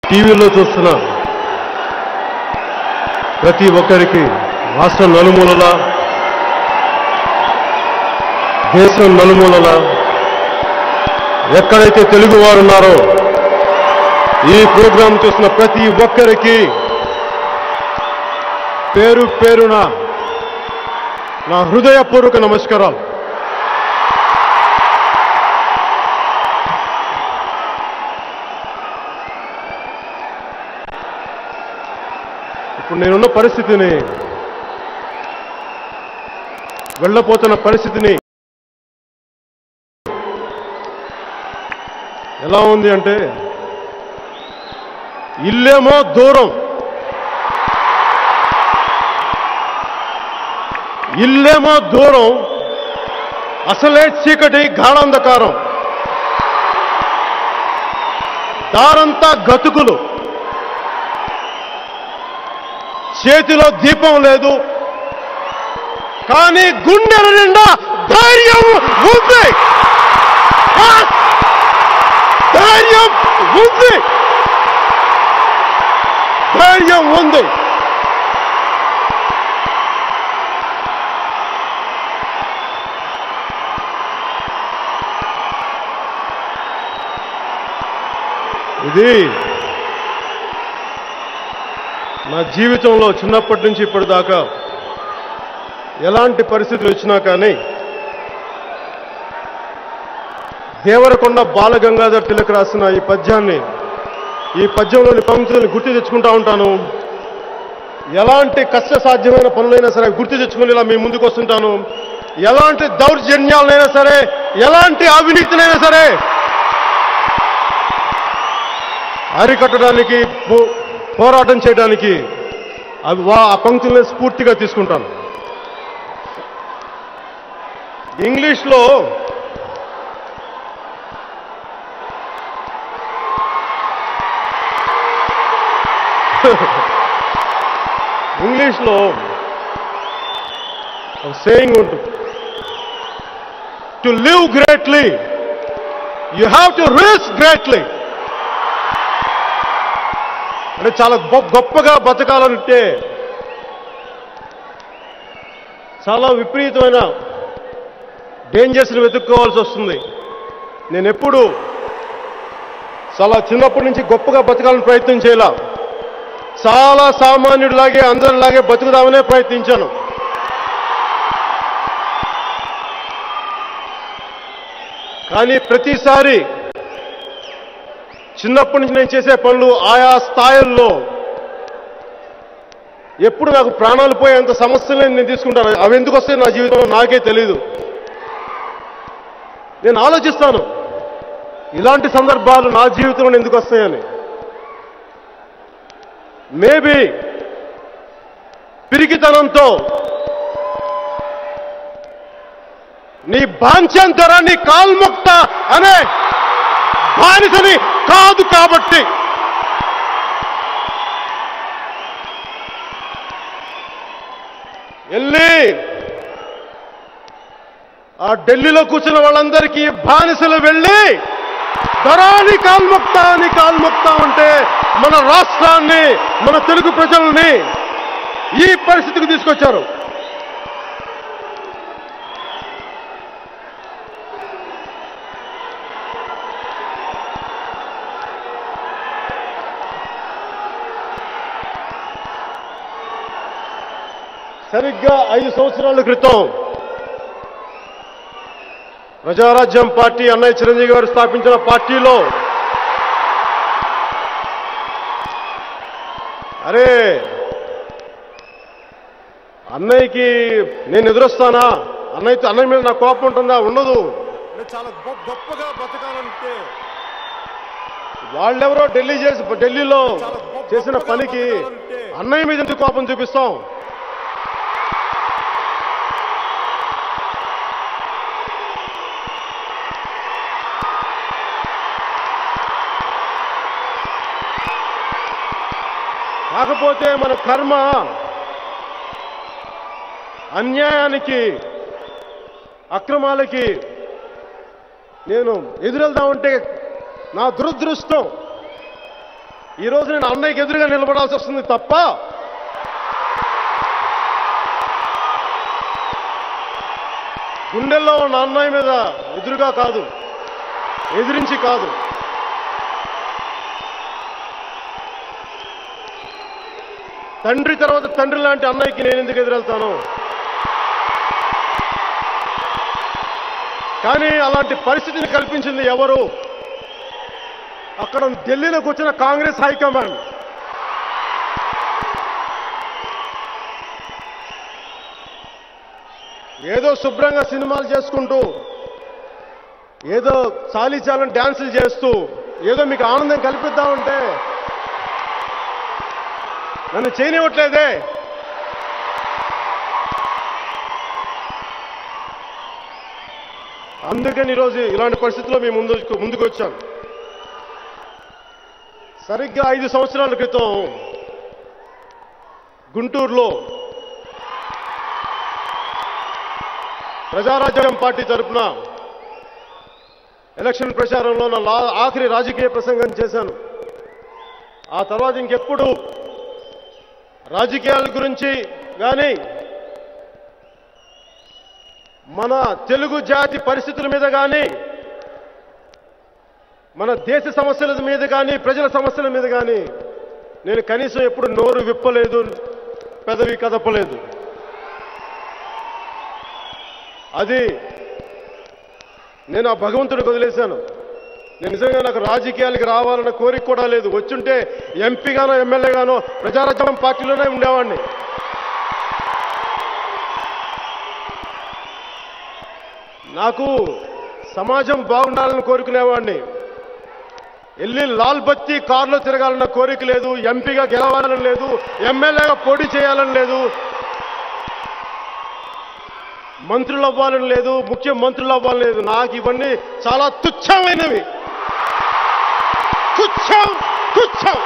టీవీలో చూస్తున్న ప్రతి ఒక్కరికి రాష్ట్రం నలుమూలల దేశం నలుమూలల ఎక్కడైతే తెలుగు వారు ఉన్నారో ఈ ప్రోగ్రాం చూసిన ప్రతి ఒక్కరికి పేరు పేరున నా హృదయపూర్వక నమస్కారాలు. ఇప్పుడు నేనున్న పరిస్థితిని, వెళ్ళపోతున్న పరిస్థితిని ఎలా ఉంది అంటే, ఇల్లేమో దూరం, ఇల్లేమో దూరం, అసలే చీకటి గాఢాంధకారం, దారంతా గతుకులు, చేతిలో దీపం లేదు, కానీ గుండెల నిండా ధైర్యం ఉంది. ధైర్యం ఉంది, ధైర్యం ఉంది. ఇది నా జీవితంలో చిన్నప్పటి నుంచి ఇప్పటిదాకా ఎలాంటి పరిస్థితులు వచ్చినా కానీ దేవరకొండ బాలగంగాధర్ తిలక్ రాసిన ఈ పద్యంలోని పంక్తులను గుర్తు తెచ్చుకుంటా ఉంటాను. ఎలాంటి కష్టసాధ్యమైన పనులైనా సరే గుర్తు తెచ్చుకుని ఇలా మీ ముందుకు వస్తుంటాను. ఎలాంటి దౌర్జన్యాలనైనా సరే, ఎలాంటి అవినీతినైనా సరే అరికట్టడానికి, పోరాటం చేయడానికి ఆ పంక్తులను స్ఫూర్తిగా తీసుకుంటాను. ఇంగ్లీష్లో సేయింగ్ ఉంటుంది, to live greatly you have to risk greatly. అంటే చాలా గొప్పగా బతకాలంటే చాలా విపరీతమైన డేంజర్స్ని వెతుక్కోవాల్సి వస్తుంది. నేను ఎప్పుడు చాలా చిన్నప్పటి నుంచి గొప్పగా బతకాలని ప్రయత్నం చేయాల, చాలా సామాన్యుడిలాగే అందరిలాగే బతుకుదామనే ప్రయత్నించాను. కానీ ప్రతిసారి చిన్నప్పటి నుంచి నేను చేసే పనులు ఆయా స్థాయిల్లో ఎప్పుడు నాకు ప్రాణాలు పోయేంత సమస్యలను నేను తీసుకుంటాను. అవి ఎందుకు వస్తాయి నా జీవితంలో నాకే తెలీదు. నేను ఆలోచిస్తాను, ఇలాంటి సందర్భాలు నా జీవితంలో ఎందుకు వస్తాయని. మేబీ పిరికితనంతో నీ బాంఛంతరా, నీ కాల్ముక్త అనే బానిసని కాదు కాబట్టి. వెళ్ళి ఆ ఢిల్లీలో కూర్చున్న వాళ్ళందరికీ బానిసలు వెళ్ళి దరాని కాల్ముక్త అంటే మన రాష్ట్రాన్ని, మన తెలుగు ప్రజల్ని ఈ పరిస్థితికి తీసుకొచ్చారు. సరిగ్గా 5 సంవత్సరాల క్రితం ప్రజారాజ్యం పార్టీ, అన్నయ్య చిరంజీవి గారు స్థాపించిన పార్టీలో అరే అన్నయ్యకి నేను ఎదురొస్తానా, అన్నయ్య మీద నా కోపం ఉంటుందా? ఉండదు. చాలా గొప్పగా బతకాలంటే వాళ్ళెవరో ఢిల్లీలో చేసిన పనికి అన్నయ్య మీద ఎందుకు కోపం చూపిస్తాం? కాకపోతే మన కర్మ అన్యాయానికి, అక్రమాలకి నేను ఎదురెళ్దామంటే నా దురదృష్టం ఈరోజు నేను అన్నయ్యకి ఎదురుగా నిలబడాల్సి వస్తుంది తప్ప గుండెల్లో ఉన్న అన్నయ్య మీద ఎదురుగా కాదు, ఎదిరించి కాదు. తండ్రి తర్వాత తండ్రి లాంటి అన్నయ్యకి నేను ఎందుకు ఎదురెళ్తాను? కానీ అలాంటి పరిస్థితిని కల్పించింది ఎవరు? అక్కడ ఢిల్లీలోకి వచ్చిన కాంగ్రెస్ హైకమాండ్. ఏదో శుభ్రంగా సినిమాలు చేసుకుంటూ, ఏదో చాలీచాలని డ్యాన్సులు చేస్తూ, ఏదో మీకు ఆనందం కల్పిద్దామంటే నన్ను చేయనివ్వట్లేదే. అందుకని ఈరోజు ఇలాంటి పరిస్థితుల్లో మేము ముందుకు వచ్చాం. సరిగ్గా 5 సంవత్సరాల క్రితం గుంటూరులో ప్రజారాజ్యం పార్టీ తరఫున ఎలక్షన్ ప్రచారంలో నా ఆఖరి రాజకీయ ప్రసంగం చేశాను. ఆ తర్వాత ఇంకెప్పుడు రాజకీయాల గురించి కానీ, మన తెలుగు జాతి పరిస్థితుల మీద కానీ, మన దేశ సమస్యల మీద కానీ, ప్రజల సమస్యల మీద కానీ నేను కనీసం ఎప్పుడు నోరు విప్పలేదు, పెదవి కదపలేదు. అది నేను ఆ భగవంతుడికి వదిలేశాను. నేను నిజంగా నాకు రాజకీయాలకు రావాలన్న కోరిక కూడా లేదు. వచ్చుంటే ఎంపీగానో ఎమ్మెల్యేగానో ప్రజారాజ్యం పార్టీలోనే ఉండేవాడిని. నాకు సమాజం బాగుండాలని కోరుకునేవాడిని. వెళ్ళి లాల్ బత్తి కారులో తిరగాలన్న కోరిక లేదు, ఎంపీగా గెలవాలని లేదు, ఎమ్మెల్యేగా పోటీ చేయాలని లేదు, మంత్రులు అవ్వాలని లేదు, ముఖ్యమంత్రులు అవ్వాలని లేదు. నాకు ఇవన్నీ చాలా తుచ్చమైనవి. తుచ్చం తుచ్చం.